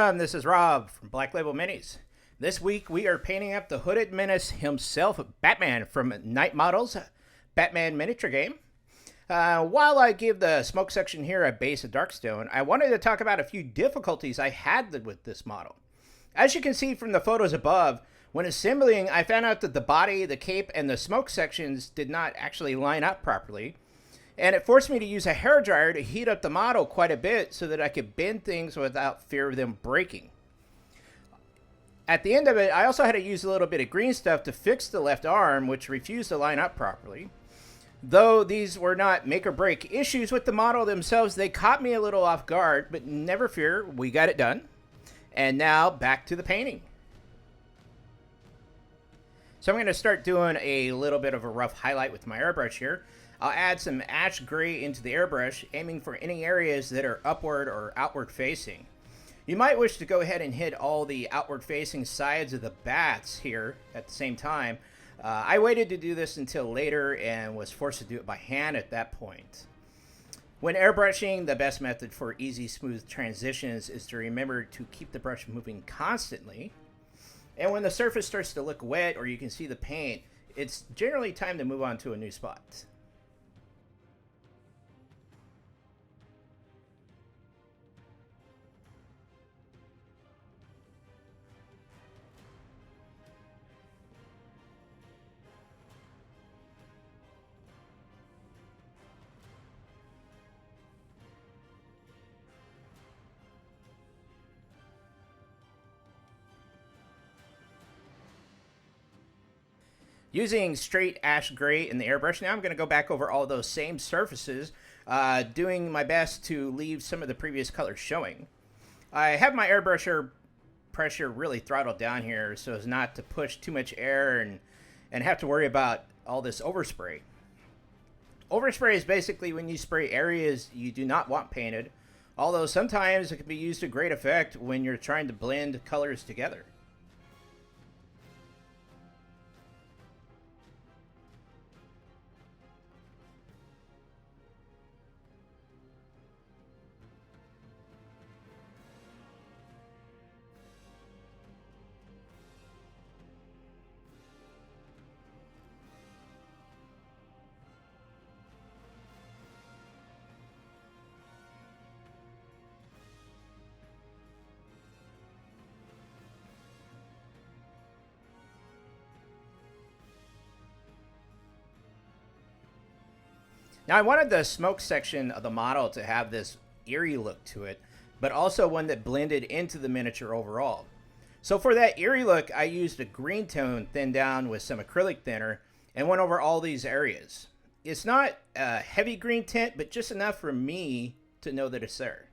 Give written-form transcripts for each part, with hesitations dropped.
Welcome, this is Rob from Black Label Minis. This week we are painting up the Hooded Menace himself, Batman, from Night Models, Batman miniature game. While I give the smoke section here a base of Darkstone, I wanted to talk about a few difficulties I had with this model. As you can see from the photos above, when assembling, I found out that the body, the cape, and the smoke sections did not actually line up properly. And it forced me to use a hairdryer to heat up the model quite a bit so that I could bend things without fear of them breaking. At the end of it, I also had to use a little bit of green stuff to fix the left arm, which refused to line up properly. Though these were not make or break issues with the model themselves, they caught me a little off guard, but never fear, we got it done. And now back to the painting. So I'm going to start doing a little bit of a rough highlight with my airbrush here. I'll add some ash gray into the airbrush, aiming for any areas that are upward or outward facing. You might wish to go ahead and hit all the outward facing sides of the bats here at the same time. I waited to do this until later and was forced to do it by hand at that point. When airbrushing, the best method for easy, smooth transitions is to remember to keep the brush moving constantly. And when the surface starts to look wet or you can see the paint, it's generally time to move on to a new spot. Using straight ash gray in the airbrush, now I'm going to go back over all those same surfaces, doing my best to leave some of the previous colors showing. I have my airbrush pressure really throttled down here so as not to push too much air and have to worry about all this overspray. Overspray is basically when you spray areas you do not want painted, although sometimes it can be used to great effect when you're trying to blend colors together. Now I wanted the smoke section of the model to have this eerie look to it, but also one that blended into the miniature overall. So for that eerie look, I used a green tone thinned down with some acrylic thinner and went over all these areas. It's not a heavy green tint, but just enough for me to know that it's there.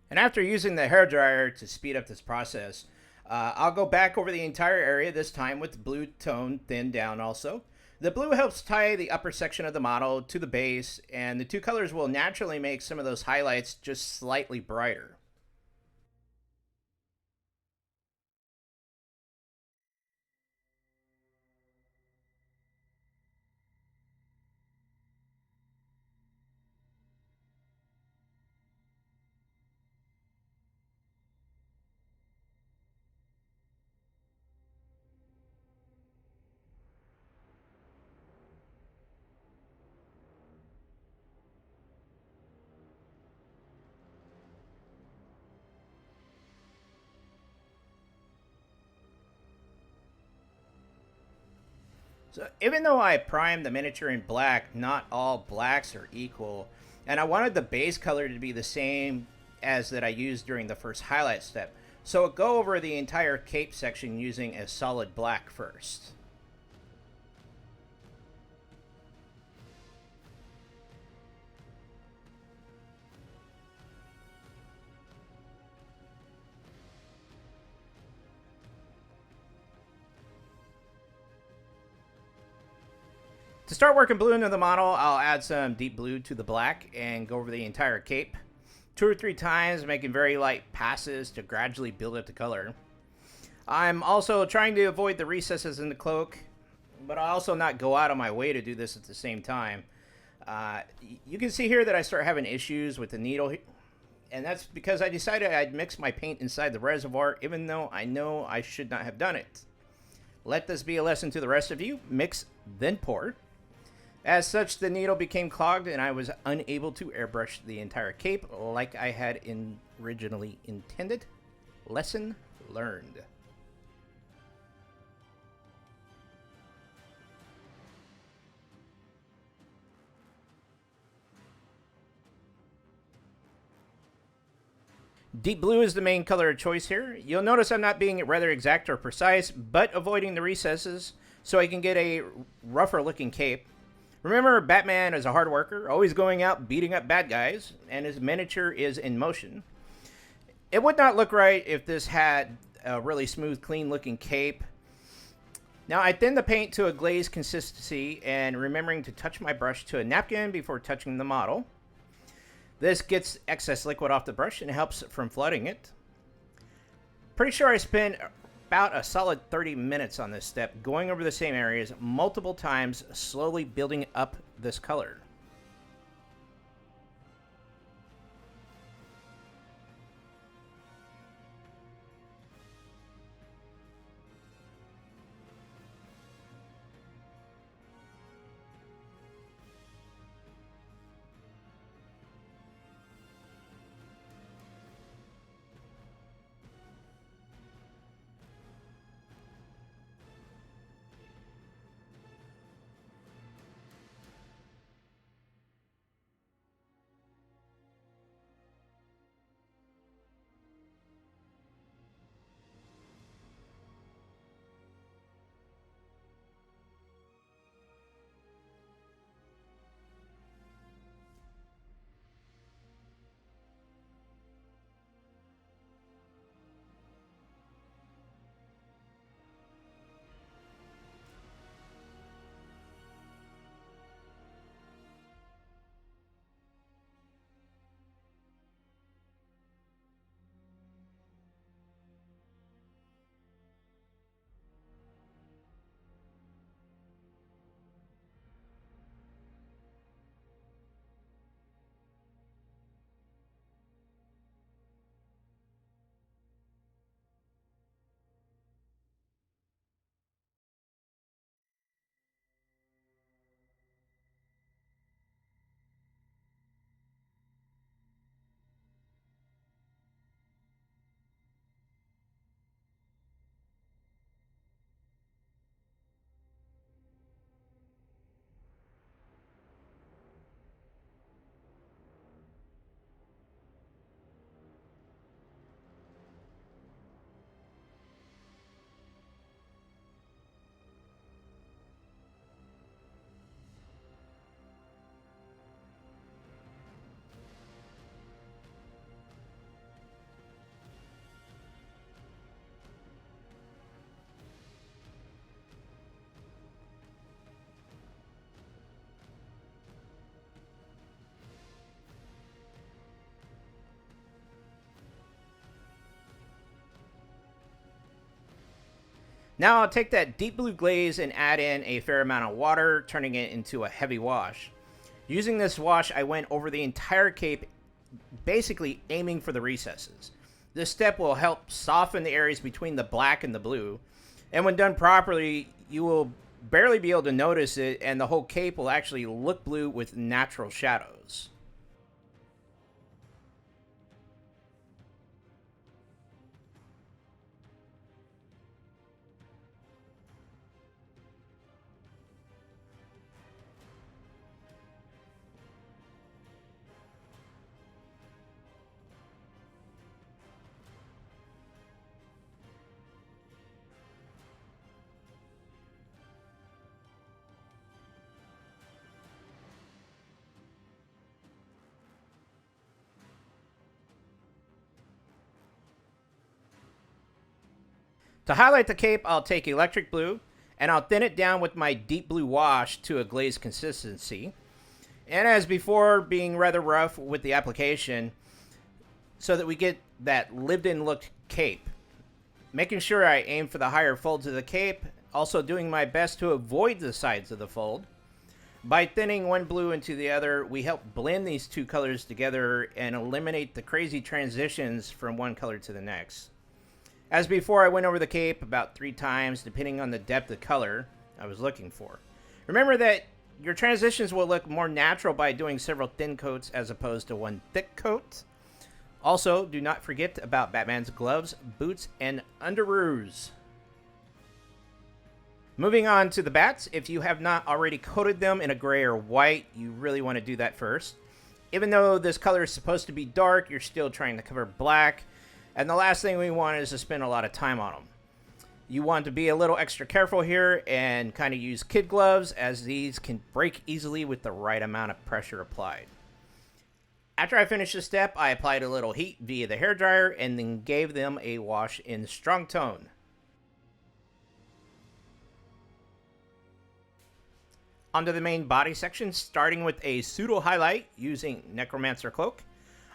And after using the hairdryer to speed up this process, I'll go back over the entire area, this time with the blue tone thinned down also. The blue helps tie the upper section of the model to the base, and the two colors will naturally make some of those highlights just slightly brighter. So even though I primed the miniature in black, not all blacks are equal, and I wanted the base color to be the same as that I used during the first highlight step. So I'll go over the entire cape section using a solid black first. To start working blue into the model, I'll add some deep blue to the black and go over the entire cape 2 or 3 times, making very light passes to gradually build up the color. I'm also trying to avoid the recesses in the cloak, but I also not go out of my way to do this at the same time. You can see here that I start having issues with the needle, and that's because I decided I'd mix my paint inside the reservoir, even though I know I should not have done it. Let this be a lesson to the rest of you. Mix, then pour. As such, the needle became clogged, and I was unable to airbrush the entire cape like I had originally intended. Lesson learned. Deep blue is the main color of choice here. You'll notice I'm not being rather exact or precise, but avoiding the recesses so I can get a rougher looking cape. Remember, Batman is a hard worker, always going out beating up bad guys, and his miniature is in motion. It would not look right if this had a really smooth, clean looking cape. Now I thin the paint to a glazed consistency, and remembering to touch my brush to a napkin before touching the model. This gets excess liquid off the brush and helps from flooding it. Pretty sure I spent about a solid 30 minutes on this step, going over the same areas multiple times, slowly building up this color. Now I'll take that deep blue glaze and add in a fair amount of water, turning it into a heavy wash. Using this wash, I went over the entire cape, basically aiming for the recesses. This step will help soften the areas between the black and the blue, and when done properly, you will barely be able to notice it, and the whole cape will actually look blue with natural shadows. To highlight the cape, I'll take electric blue, and I'll thin it down with my deep blue wash to a glazed consistency. And as before, being rather rough with the application so that we get that lived-in look cape. Making sure I aim for the higher folds of the cape, also doing my best to avoid the sides of the fold. By thinning one blue into the other, we help blend these two colors together and eliminate the crazy transitions from one color to the next. As before, I went over the cape about 3 times, depending on the depth of color I was looking for. Remember that your transitions will look more natural by doing several thin coats as opposed to one thick coat. Also, do not forget about Batman's gloves, boots, and underoos. Moving on to the bats, if you have not already coated them in a gray or white, you really want to do that first. Even though this color is supposed to be dark, you're still trying to cover black. And the last thing we want is to spend a lot of time on them. You want to be a little extra careful here and kind of use kid gloves, as these can break easily with the right amount of pressure applied. After I finished this step, I applied a little heat via the hairdryer and then gave them a wash in Strong Tone. Onto the main body section, starting with a pseudo highlight using Necromancer Cloak.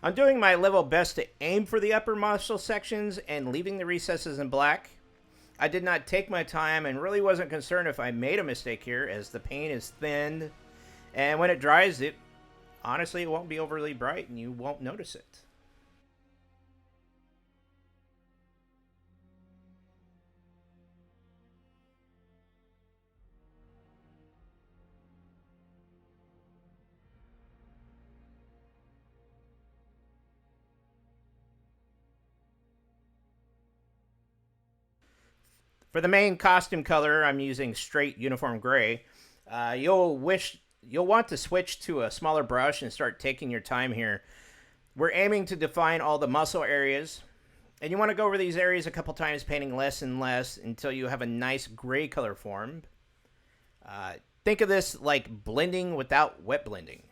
I'm doing my level best to aim for the upper muscle sections and leaving the recesses in black. I did not take my time and really wasn't concerned if I made a mistake here, as the paint is thinned, and when it dries, honestly, it won't be overly bright and you won't notice it. For the main costume color, I'm using straight uniform gray. You'll want to switch to a smaller brush and start taking your time here. We're aiming to define all the muscle areas, and you want to go over these areas a couple times, painting less and less until you have a nice gray color formed. Think of this like blending without wet blending.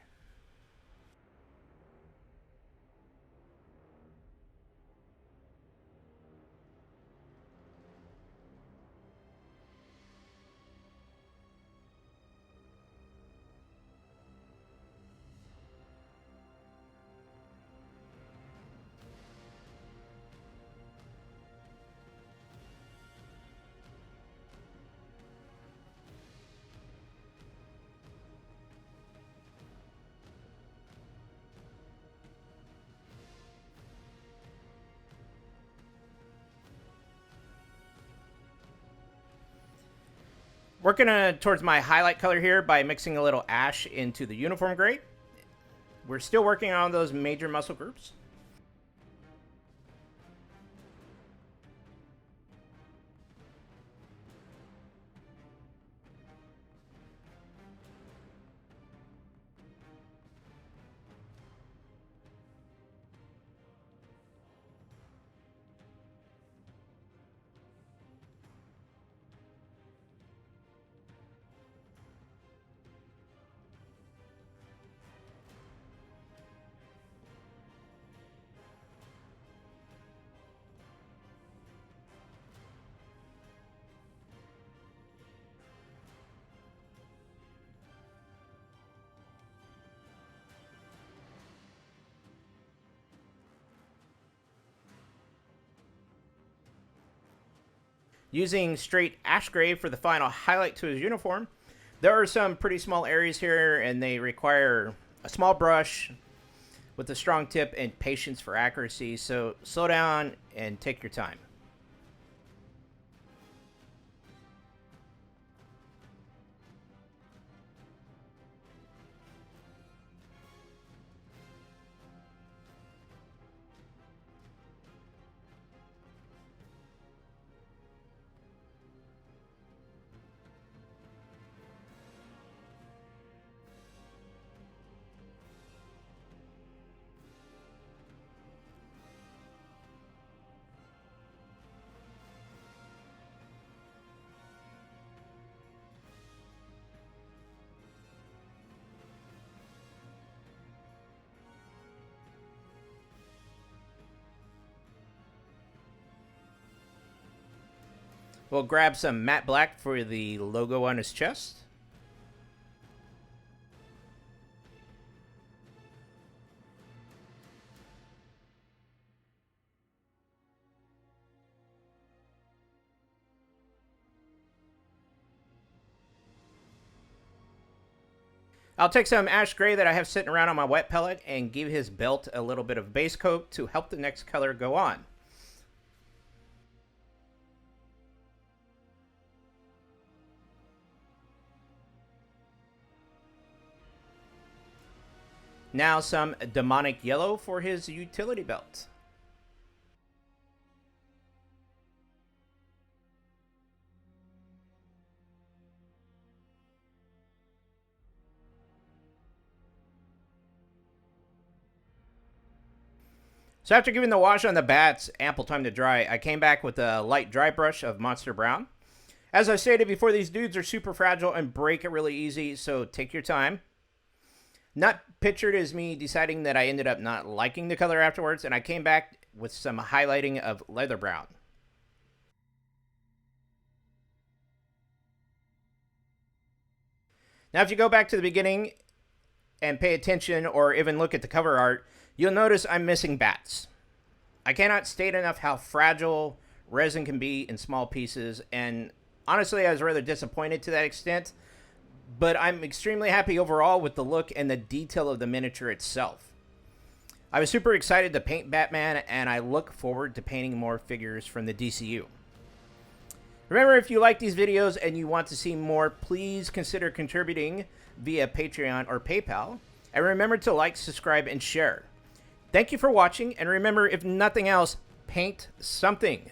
Working towards my highlight color here by mixing a little ash into the uniform gray. We're still working on those major muscle groups. Using straight ash gray for the final highlight to his uniform. There are some pretty small areas here, and they require a small brush with a strong tip and patience for accuracy, so slow down and take your time. We'll grab some matte black for the logo on his chest. I'll take some ash gray that I have sitting around on my wet pellet and give his belt a little bit of base coat to help the next color go on. Now some demonic yellow for his utility belt. So after giving the wash on the bats ample time to dry, I came back with a light dry brush of Monster Brown. As I stated before, these dudes are super fragile and break it really easy, so take your time. Not pictured as me deciding that I ended up not liking the color afterwards, and I came back with some highlighting of Leather Brown. Now if you go back to the beginning and pay attention or even look at the cover art, you'll notice I'm missing bats. I cannot state enough how fragile resin can be in small pieces, and honestly I was rather disappointed to that extent, but I'm extremely happy overall with the look and the detail of the miniature itself. I was super excited to paint Batman, and I look forward to painting more figures from the DCU. Remember, if you like these videos and you want to see more, please consider contributing via Patreon or PayPal, and remember to like, subscribe, and share. Thank you for watching, and remember, if nothing else, paint something.